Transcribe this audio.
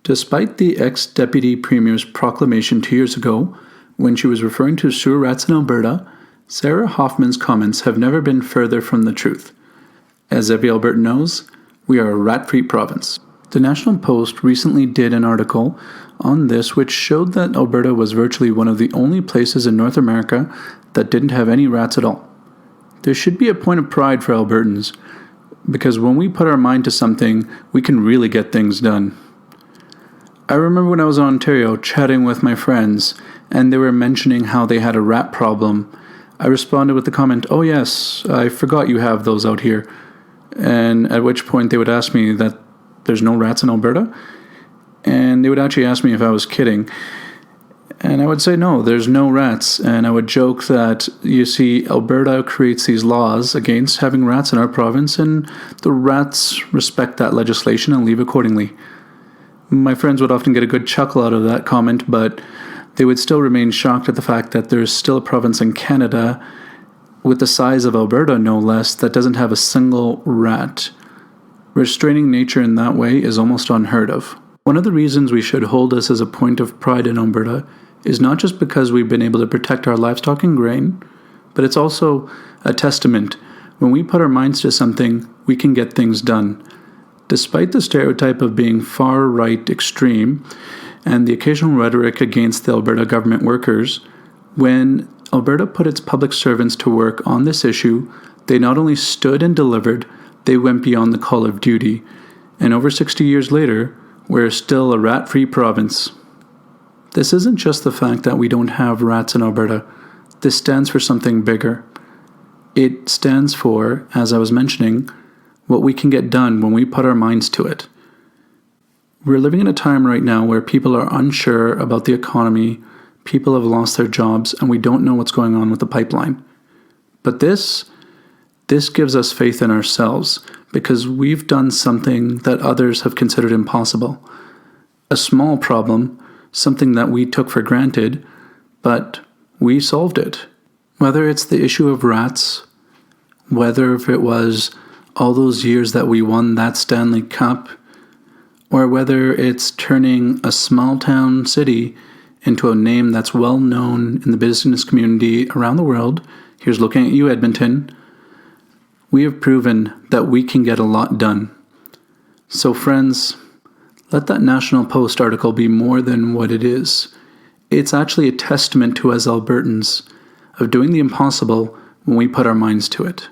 Despite the ex-Deputy Premier's proclamation 2 years ago, when she was referring to sewer rats in Alberta, Sarah Hoffman's comments have never been further from the truth. As every Albertan knows, we are a rat-free province. The National Post recently did an article on this which showed that Alberta was virtually one of the only places in North America that didn't have any rats at all. There should be a point of pride for Albertans, because when we put our mind to something, we can really get things done. I remember when I was in Ontario chatting with my friends, and they were mentioning how they had a rat problem. I responded with the comment, "Oh yes, I forgot you have those out here." And at which point they would ask me that there's no rats in Alberta, and they would actually ask me if I was kidding. And I would say, no, there's no rats. And I would joke that, you see, Alberta creates these laws against having rats in our province, and the rats respect that legislation and leave accordingly. My friends would often get a good chuckle out of that comment, but they would still remain shocked at the fact that there's still a province in Canada, with the size of Alberta no less, that doesn't have a single rat. Restraining nature in that way is almost unheard of. One of the reasons we should hold this as a point of pride in Alberta is not just because we've been able to protect our livestock and grain, but it's also a testament. When we put our minds to something, we can get things done. Despite the stereotype of being far-right extreme and the occasional rhetoric against the Alberta government workers, when Alberta put its public servants to work on this issue, they not only stood and delivered, they went beyond the call of duty. And over 60 years later, we're still a rat-free province. This isn't just the fact that we don't have rats in Alberta. This stands for something bigger. It stands for, as I was mentioning, what we can get done when we put our minds to it. We're living in a time right now where people are unsure about the economy, people have lost their jobs, and we don't know what's going on with the pipeline. But this gives us faith in ourselves, because we've done something that others have considered impossible. A small problem, something that we took for granted, but we solved it. Whether it's the issue of rats, whether if it was all those years that we won that Stanley Cup, or whether it's turning a small town city into a name that's well known in the business community around the world. Here's looking at you, Edmonton. We have proven that we can get a lot done. So friends, let that National Post article be more than what it is. It's actually a testament to us Albertans of doing the impossible when we put our minds to it.